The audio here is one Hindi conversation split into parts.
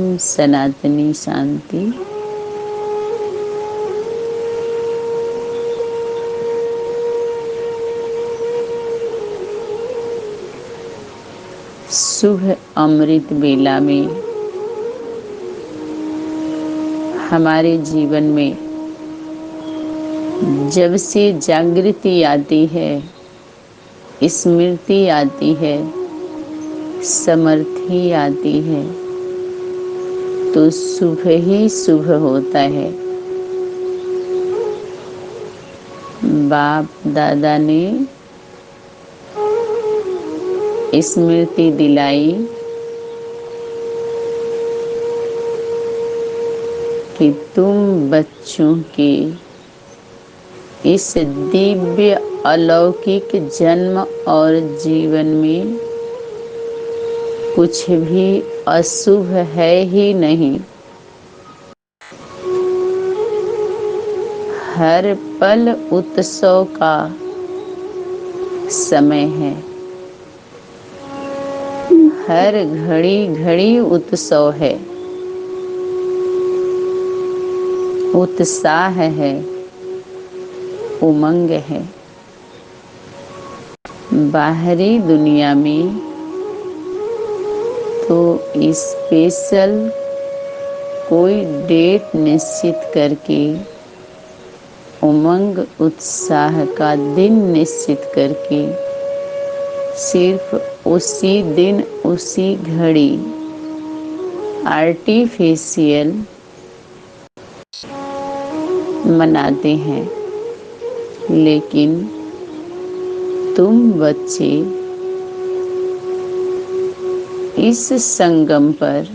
ओम सनातनी शांति। शुभ अमृत बेला में हमारे जीवन में जब से जागृति आती है, स्मृति आती है, समर्थि आती है, तो शुभ ही शुभ होता है। बाप दादा ने स्मृति दिलाई कि तुम बच्चों के इस दिव्य अलौकिक जन्म और जीवन में कुछ भी अशुभ है ही नहीं। हर पल उत्सव का समय है, हर घड़ी घड़ी उत्सव है, उत्साह है, उमंग है। बाहरी दुनिया में तो स्पेशल कोई डेट निश्चित करके, उमंग उत्साह का दिन निश्चित करके, सिर्फ उसी दिन उसी घड़ी आर्टिफिशियल मनाते हैं। लेकिन तुम बच्चे इस संगम पर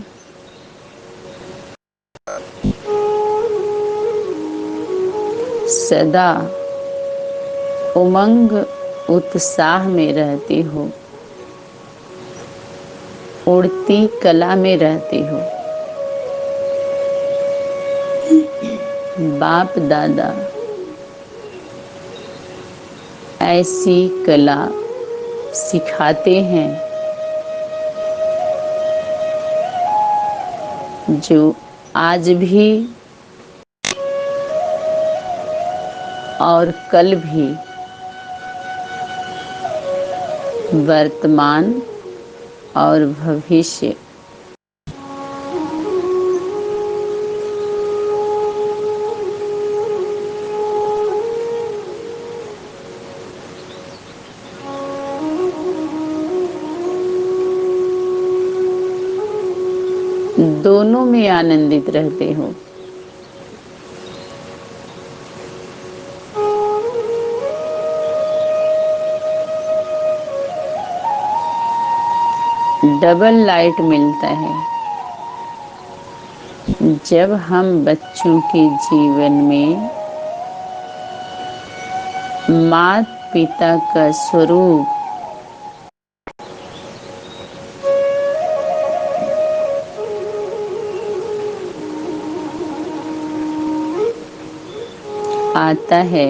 सदा उमंग उत्साह में रहते हो, उड़ती कला में रहते हो। बाप दादा ऐसी कला सिखाते हैं जो आज भी और कल भी, वर्तमान और भविष्य दोनों में आनंदित रहते हो। डबल लाइट मिलता है जब हम बच्चों के जीवन में माता पिता का स्वरूप आता है,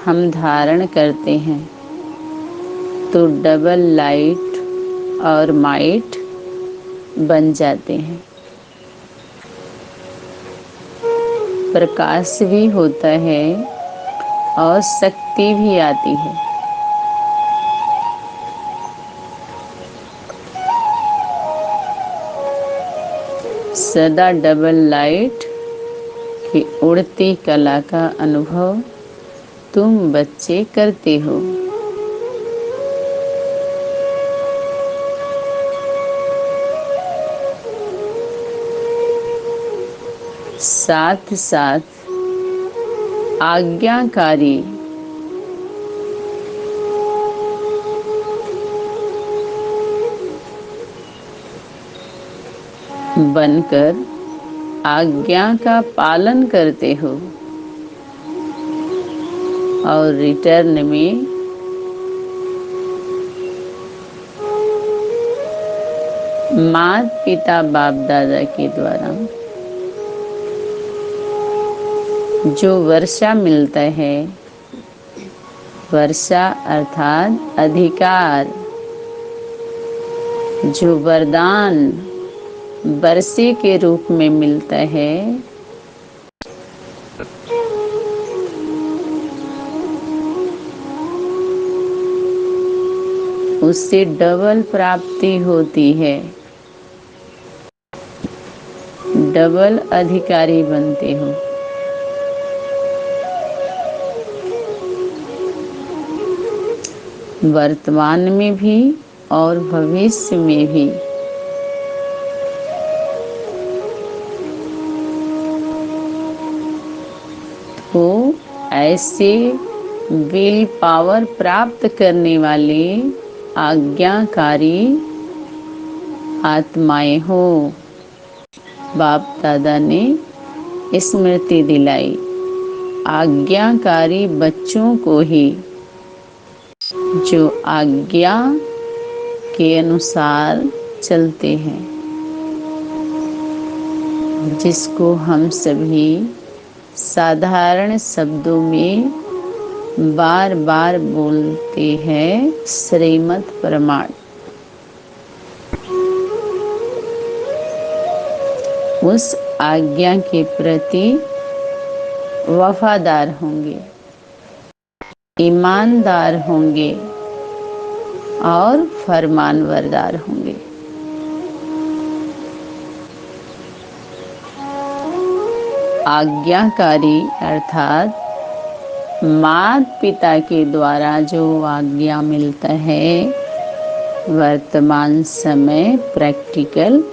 हम धारण करते हैं, तो डबल लाइट और माइट बन जाते हैं। प्रकाश भी होता है और शक्ति भी आती है। सदा डबल लाइट की उड़ती कला का अनुभव तुम बच्चे करते हो। साथ साथ आज्ञाकारी बनकर आज्ञा का पालन करते हो और रिटर्न में माता पिता बाप दादा के द्वारा जो वर्षा मिलता है, वर्षा अर्थात अधिकार, जो वरदान वर्षे के रूप में मिलता है, उससे डबल प्राप्ति होती है, डबल अधिकारी बनते हो। वर्तमान में भी और भविष्य में भी। तो ऐसे विल पावर प्राप्त करने वाले आज्ञाकारी आत्माएं हो। बाप दादा ने स्मृति दिलाई, आज्ञाकारी बच्चों को ही, जो आज्ञा के अनुसार चलते हैं, जिसको हम सभी साधारण शब्दों में बार बार बोलते हैं, श्रीमद् प्रमाण। उस आज्ञा के प्रति वफादार होंगे, ईमानदार होंगे और फरमानबरदार होंगे। आज्ञाकारी अर्थात माता पिता के द्वारा जो आज्ञा मिलता है, वर्तमान समय प्रैक्टिकल,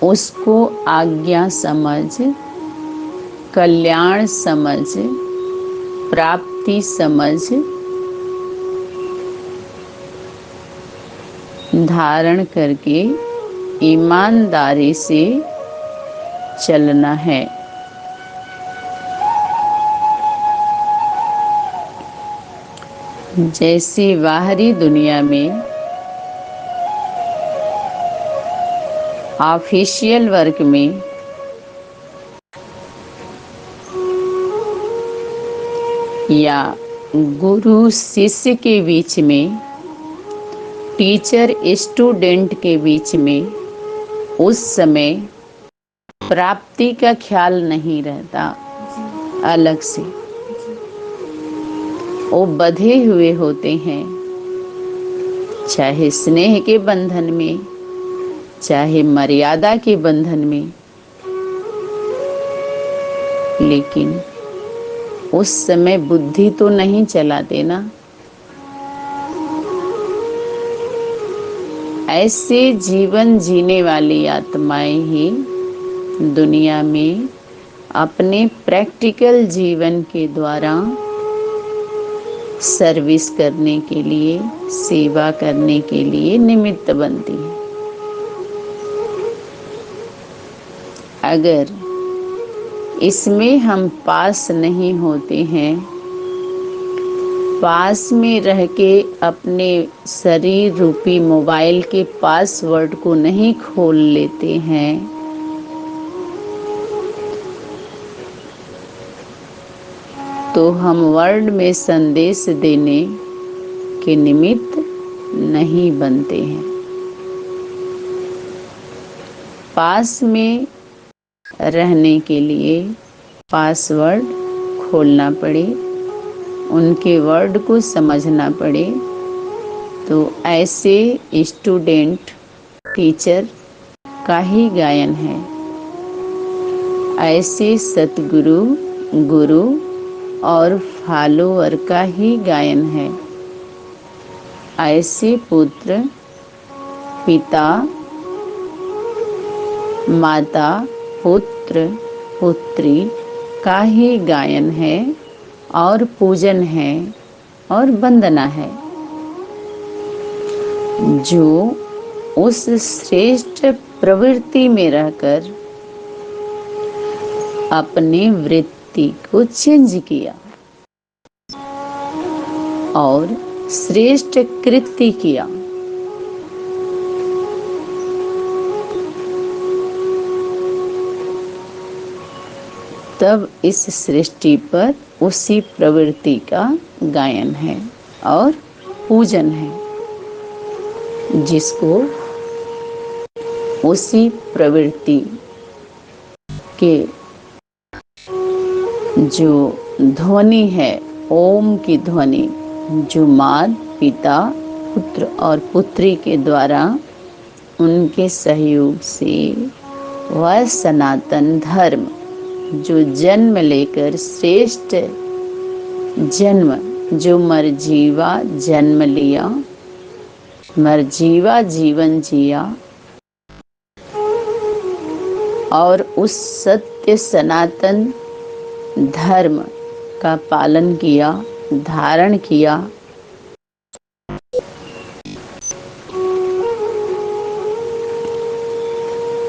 उसको आज्ञा समझ, कल्याण समझ, प्राप्ति समझ धारण करके ईमानदारी से चलना है। जैसे बाहरी दुनिया में ऑफिशियल वर्क में या गुरु शिष्य के बीच में, टीचर स्टूडेंट के बीच में, उस समय प्राप्ति का ख्याल नहीं रहता। अलग से वो बंधे हुए होते हैं, चाहे स्नेह के बंधन में, चाहे मर्यादा के बंधन में, लेकिन उस समय बुद्धि तो नहीं चलाते ना। ऐसे जीवन जीने वाली आत्माएं ही दुनिया में अपने प्रैक्टिकल जीवन के द्वारा सर्विस करने के लिए, सेवा करने के लिए निमित्त बनती है। अगर इसमें हम पास नहीं होते हैं, पास में रह के अपने शरीर रूपी मोबाइल के पासवर्ड को नहीं खोल लेते हैं, तो हम वर्ल्ड में संदेश देने के निमित्त नहीं बनते हैं। पास में रहने के लिए पासवर्ड खोलना पड़े, उनके वर्ड को समझना पड़े, तो ऐसे स्टूडेंट टीचर का ही गायन है, ऐसे सतगुरु गुरु और फॉलोअर का ही गायन है। ऐसे पुत्र पिता माता पुत्र पुत्री का ही गायन है और पूजन है और वंदना है, जो उस श्रेष्ठ प्रवृत्ति में रहकर अपनी वृत्ति को चेंज किया और श्रेष्ठ कृत्य किया। तब इस सृष्टि पर उसी प्रवृत्ति का गायन है और पूजन है। जिसको उसी प्रवृत्ति के जो ध्वनि है, ओम की ध्वनि, जो माता पिता पुत्र और पुत्री के द्वारा उनके सहयोग से वह सनातन धर्म जो जन्म लेकर श्रेष्ठ जन्म, जो मरजीवा जन्म लिया, मरजीवा जीवन जिया और उस सत्य सनातन धर्म का पालन किया, धारण किया,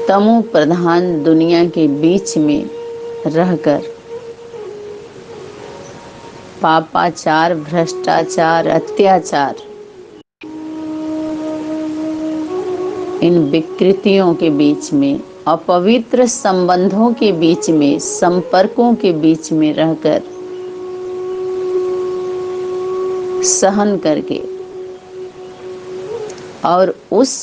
तमो प्रधान दुनिया के बीच में रहकर पापाचार, भ्रष्टाचार, अत्याचार, इन विकृतियों के बीच में, अपवित्र संबंधों के बीच में, संपर्कों के बीच में रहकर सहन करके और उस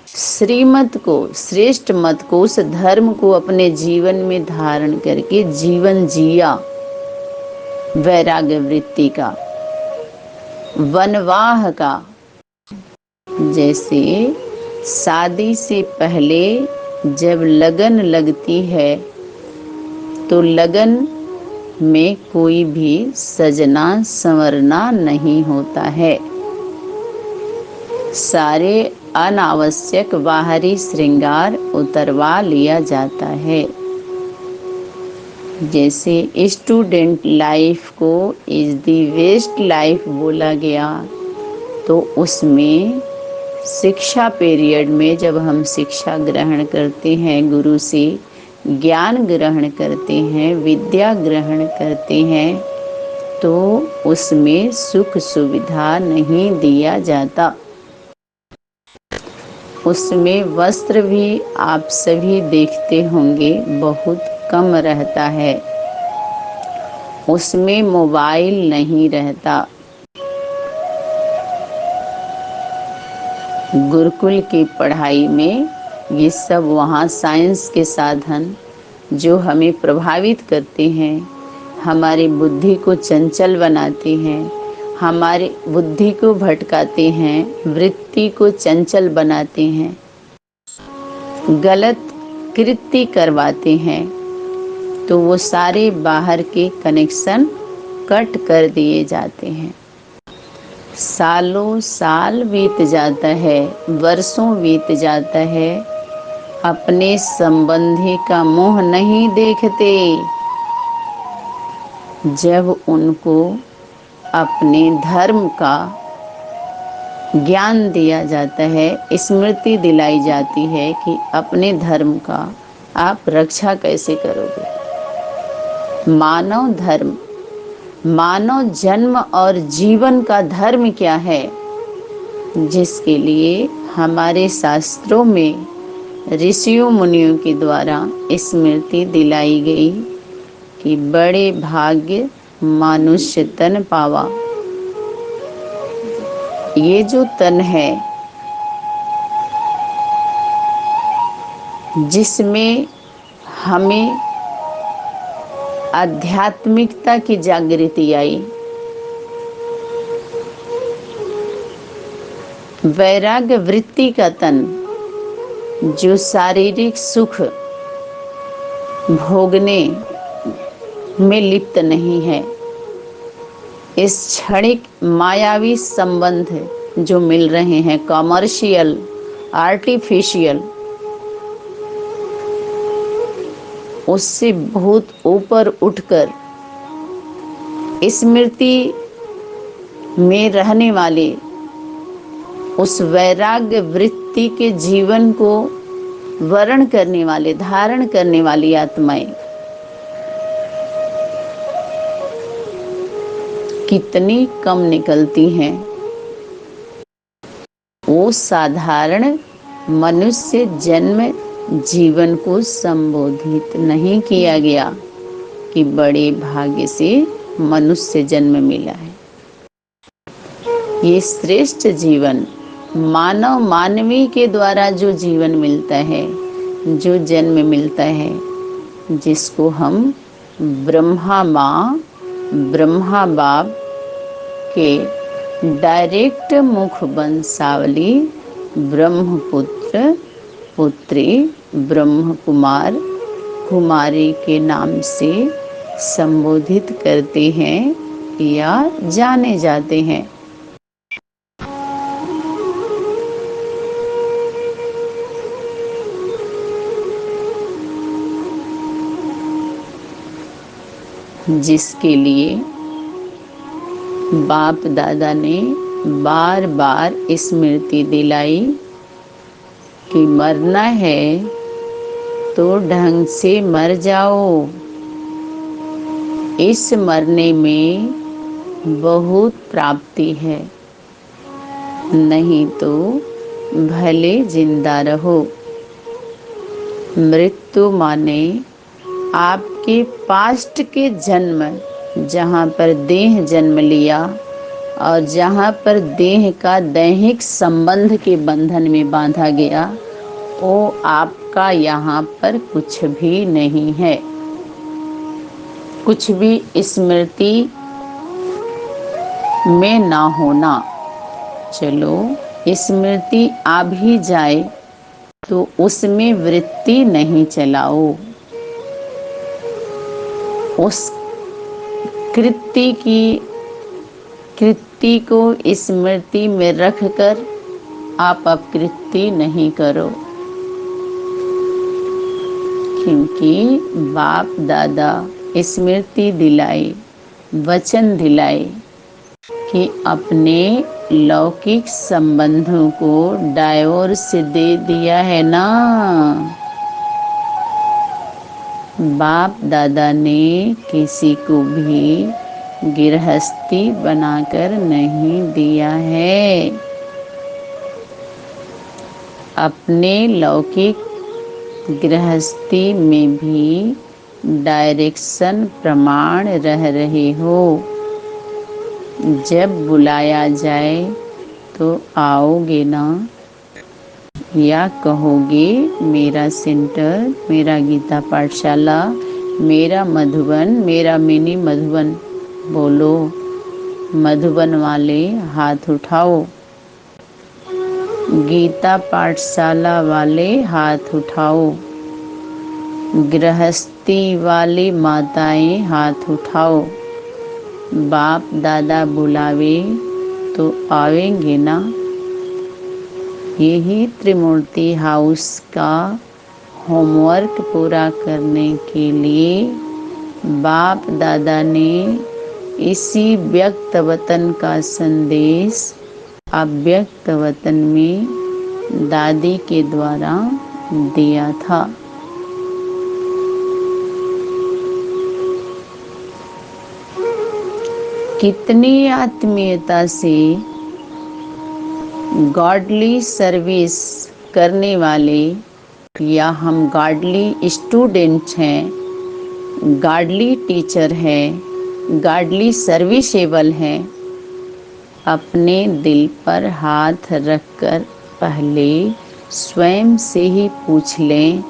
श्रीमत को, श्रेष्ठ मत को, उस धर्म को अपने जीवन में धारण करके जीवन जिया, वैराग्य वृत्ति का, वनवाह का। जैसे शादी से पहले जब लगन लगती है तो लगन में कोई भी सजना संवरना नहीं होता है, सारे अनावश्यक बाहरी श्रृंगार उतरवा लिया जाता है। जैसे स्टूडेंट लाइफ को इज द बेस्ट लाइफ बोला गया, तो उसमें शिक्षा पीरियड में जब हम शिक्षा ग्रहण करते हैं, गुरु से ज्ञान ग्रहण करते हैं, विद्या ग्रहण करते हैं, तो उसमें सुख सुविधा नहीं दिया जाता। उसमें वस्त्र भी आप सभी देखते होंगे बहुत कम रहता है, उसमें मोबाइल नहीं रहता। गुरुकुल की पढ़ाई में ये सब वहाँ साइंस के साधन जो हमें प्रभावित करते हैं, हमारी बुद्धि को चंचल बनाते हैं, हमारी बुद्धि को भटकाते हैं, वृत्ति को चंचल बनाते हैं, गलत कृत्य करवाते हैं, तो वो सारे बाहर के कनेक्शन कट कर दिए जाते हैं। सालों साल बीत जाता है, वर्षों बीत जाता है, अपने संबंधी का मुंह नहीं देखते। जब उनको अपने धर्म का ज्ञान दिया जाता है, स्मृति दिलाई जाती है कि अपने धर्म का आप रक्षा कैसे करोगे। मानव धर्म, मानव जन्म और जीवन का धर्म क्या है, जिसके लिए हमारे शास्त्रों में ऋषियों मुनियों के द्वारा स्मृति दिलाई गई कि बड़े भाग्य मनुष्य तन पावा। ये जो तन है जिसमें हमें आध्यात्मिकता की जागृति आई, वैराग्य वृत्ति का तन जो शारीरिक सुख भोगने में लिप्त नहीं है, इस क्षणिक मायावी संबंध जो मिल रहे हैं, कॉमर्शियल, आर्टिफिशियल, उससे बहुत ऊपर उठकर स्मृति में रहने वाले उस वैराग्य वृत्ति के जीवन को वर्ण करने वाले, धारण करने वाली आत्माएं कितनी कम निकलती हैं। वो साधारण मनुष्य जन्म जीवन को संबोधित नहीं किया गया कि बड़े भाग्य से मनुष्य जन्म मिला है। ये श्रेष्ठ जीवन मानव मानवी के द्वारा जो जीवन मिलता है, जो जन्म मिलता है, जिसको हम ब्रह्मा माँ ब्रह्मा बाप के डायरेक्ट मुख वंशावली ब्रह्मपुत्र पुत्री ब्रह्म कुमार कुमारी के नाम से संबोधित करते हैं या जाने जाते हैं। जिसके लिए बाप दादा ने बार बार स्मृति दिलाई कि मरना है तो ढंग से मर जाओ। इस मरने में बहुत प्राप्ति है, नहीं तो भले जिंदा रहो। मृत्यु माने आपके पास्ट के जन्म, जहाँ पर देह जन्म लिया और जहाँ पर देह का दैहिक संबंध के बंधन में बांधा गया, वो आपका यहाँ पर कुछ भी नहीं है। कुछ भी स्मृति में ना होना। चलो स्मृति आ भी जाए तो उसमें वृत्ति नहीं चलाओ। उस कृति को स्मृति में रखकर आप अपकृति नहीं करो, क्योंकि बाप दादा स्मृति दिलाए, वचन दिलाए कि अपने लौकिक संबंधों को डाइवोर्स दे दिया है ना। बाप दादा ने किसी को भी गृहस्थी बनाकर नहीं दिया है। अपने लौकिक गृहस्थी में भी डायरेक्शन प्रमाण रह रहे हो। जब बुलाया जाए तो आओगे ना, या कहोगे मेरा सेंटर, मेरा गीता पाठशाला, मेरा मधुबन, मेरा मिनी मधुबन। बोलो, मधुबन वाले हाथ उठाओ, गीता पाठशाला वाले हाथ उठाओ, गृहस्थी वाली माताएं हाथ उठाओ। बाप दादा बुलावे तो आवेंगे ना। यही त्रिमूर्ति हाउस का होमवर्क पूरा करने के लिए बाप दादा ने इसी व्यक्त वतन का संदेश अव्यक्त वतन में दादी के द्वारा दिया था। कितनी आत्मीयता से गॉडली सर्विस करने वाले, या हम गॉडली स्टूडेंट हैं, गॉडली टीचर हैं, गॉडली सर्विसेबल हैं, अपने दिल पर हाथ रखकर पहले स्वयं से ही पूछ लें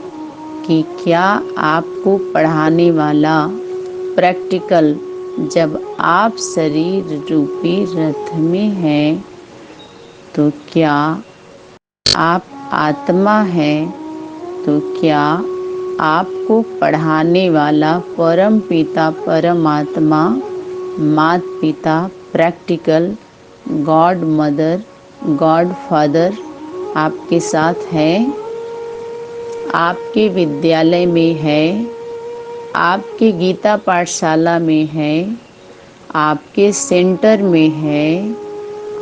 कि क्या आपको पढ़ाने वाला प्रैक्टिकल, जब आप शरीर रूपी रथ में हैं, तो क्या आप आत्मा हैं, तो क्या आपको पढ़ाने वाला परम पिता परमात्मा, माता पिता practical, God mother, God father आपके साथ है, आपके विद्यालय में है, आपके गीता पाठशाला में है, आपके सेंटर में है,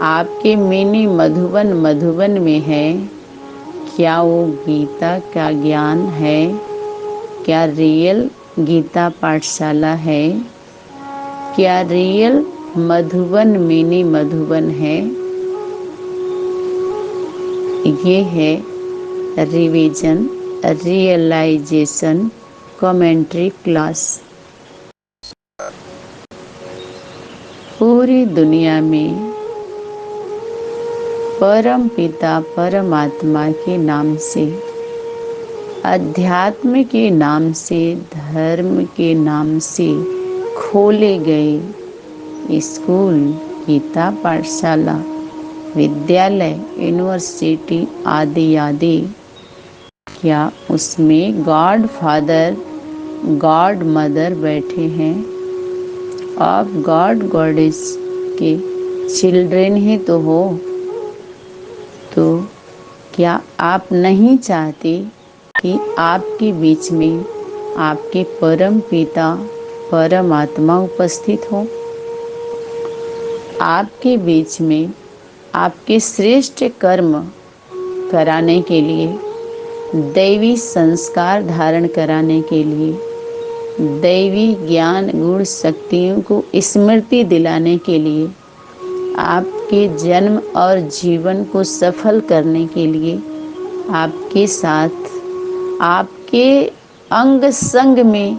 आपके मिनी मधुबन में है। क्या वो गीता का ज्ञान है? क्या रियल गीता पाठशाला है? क्या रियल मधुबन मिनी मधुबन है? ये है रिवीजन रियलाइजेशन कमेंट्री क्लास। पूरी दुनिया में परम पिता परमात्मा के नाम से, अध्यात्म के नाम से, धर्म के नाम से खोले गए स्कूल, गीता पाठशाला, विद्यालय, यूनिवर्सिटी आदि आदि, क्या उसमें गॉड फादर गॉड मदर बैठे हैं? आप गॉड गॉडेस के चिल्ड्रेन ही तो हो। तो क्या आप नहीं चाहते कि आपके बीच में आपके परम पिता परमात्मा उपस्थित हो? आपके बीच में आपके श्रेष्ठ कर्म कराने के लिए, दैवी संस्कार धारण कराने के लिए, दैवी ज्ञान गुण शक्तियों को स्मृति दिलाने के लिए, आपके जन्म और जीवन को सफल करने के लिए आपके साथ, आपके अंग संग में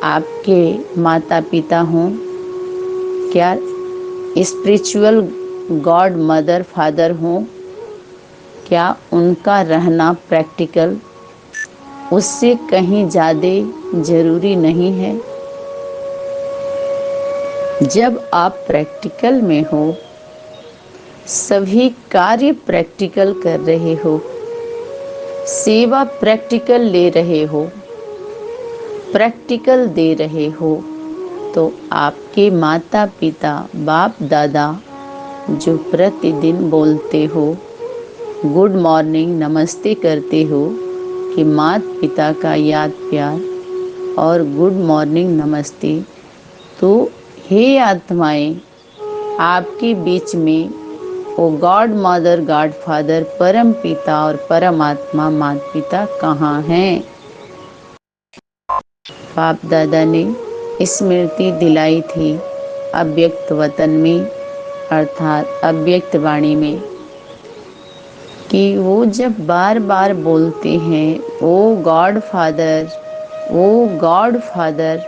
आपके माता पिता हों? क्या स्पिरिचुअल गॉड मदर फादर हों? क्या उनका रहना प्रैक्टिकल उससे कहीं ज़्यादा ज़रूरी नहीं है? जब आप प्रैक्टिकल में हो, सभी कार्य प्रैक्टिकल कर रहे हो, सेवा प्रैक्टिकल ले रहे हो, प्रैक्टिकल दे रहे हो, तो आपके माता पिता बाप दादा जो प्रतिदिन बोलते हो, गुड मॉर्निंग नमस्ते करते हो कि माता पिता का याद प्यार और गुड मॉर्निंग नमस्ते, तो हे आत्माएं, आपके बीच में वो गॉड मदर गॉड फादर परम पिता और परमात्मा माता पिता कहाँ हैं? बाप दादा ने स्मृति दिलाई थी अव्यक्त वतन में, अर्थात अव्यक्त वाणी में, कि वो जब बार बार बोलते हैं ओ गॉड फादर, ओ गॉड फादर,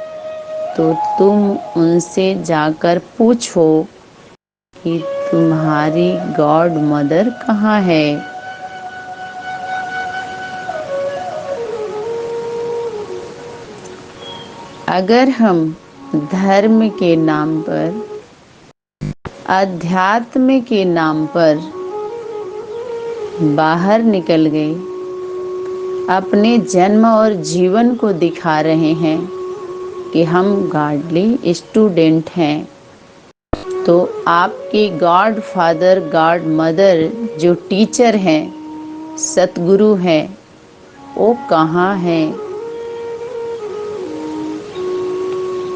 तो तुम उनसे जाकर पूछो कि तुम्हारी गॉड मदर कहाँ है? अगर हम धर्म के नाम पर, अध्यात्म के नाम पर बाहर निकल गए, अपने जन्म और जीवन को दिखा रहे हैं कि हम गॉडली स्टूडेंट हैं, तो आपके गॉड फादर गॉड मदर जो टीचर हैं, सतगुरु हैं, वो कहाँ हैं?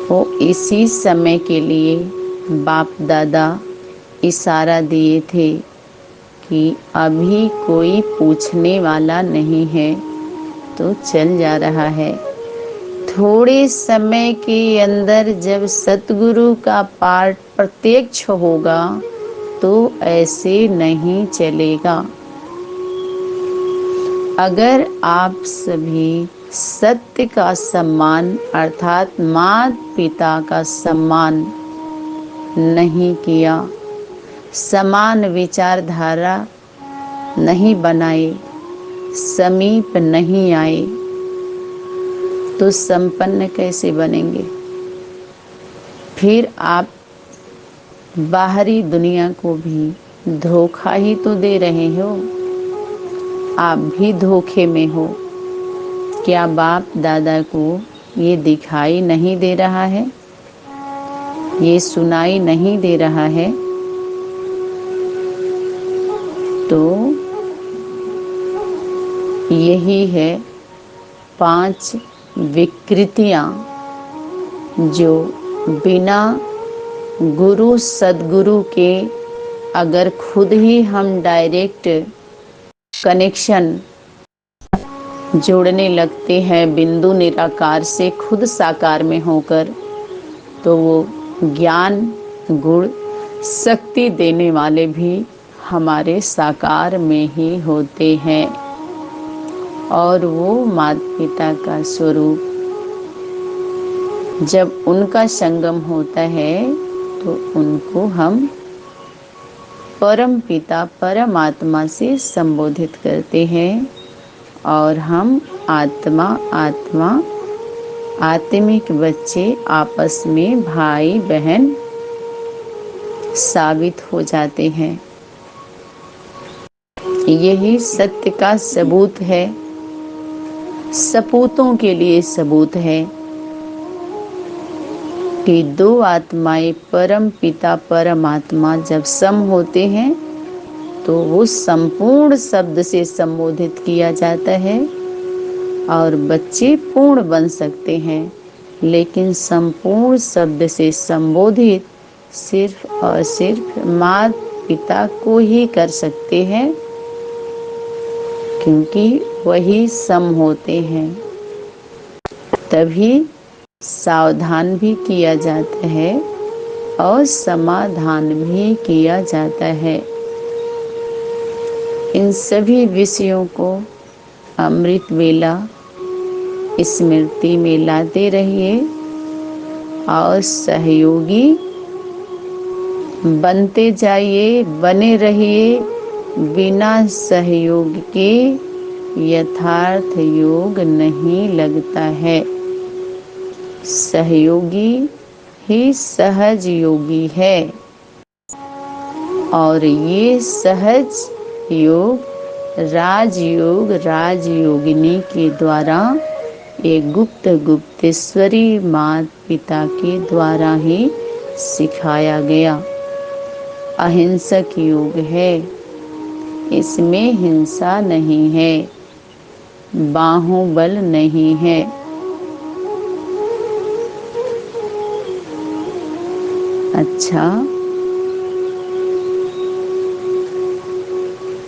वो इसी समय के लिए बाप दादा इशारा दिए थे कि अभी कोई पूछने वाला नहीं है तो चल जा रहा है। थोड़े समय के अंदर जब सतगुरु का पाठ प्रत्यक्ष होगा तो ऐसे नहीं चलेगा। अगर आप सभी सत्य का सम्मान अर्थात माता पिता का सम्मान नहीं किया, समान विचारधारा नहीं बनाए, समीप नहीं आए, तो संपन्न कैसे बनेंगे? फिर आप बाहरी दुनिया को भी धोखा ही तो दे रहे हो, आप भी धोखे में हो। क्या बाप दादा को ये दिखाई नहीं दे रहा है? ये सुनाई नहीं दे रहा है? तो यही है 5 विकृतियां जो बिना गुरु सदगुरु के अगर खुद ही हम डायरेक्ट कनेक्शन जोड़ने लगते हैं बिंदु निराकार से खुद साकार में होकर, तो वो ज्ञान गुण शक्ति देने वाले भी हमारे साकार में ही होते हैं। और वो माता पिता का स्वरूप जब उनका संगम होता है तो उनको हम परम पिता परमात्मा से संबोधित करते हैं और हम आत्मा आत्मा आत्मिक बच्चे आपस में भाई बहन साबित हो जाते हैं। यही सत्य का सबूत है, सपूतों के लिए सबूत है कि दो आत्माएं परम पिता परमात्मा जब सम होते हैं तो वो संपूर्ण शब्द से संबोधित किया जाता है और बच्चे पूर्ण बन सकते हैं, लेकिन संपूर्ण शब्द से संबोधित सिर्फ और सिर्फ माता पिता को ही कर सकते हैं, क्योंकि वही सम होते हैं। तभी सावधान भी किया जाता है और समाधान भी किया जाता है। इन सभी विषयों को अमृत वेला स्मृति में लाते रहिए और सहयोगी बनते जाइए, बने रहिए। बिना सहयोग के यथार्थ योग नहीं लगता है। सहयोगी ही सहज योगी है और ये सहज योग राजयोगिनी के द्वारा एक गुप्तेश्वरी माता पिता के द्वारा ही सिखाया गया अहिंसक योग है। इसमें हिंसा नहीं है, बाहुबल नहीं है। अच्छा,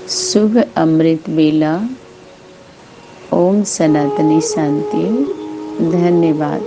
शुभ अमृत बेला। ओम सनातनी शांति। धन्यवाद।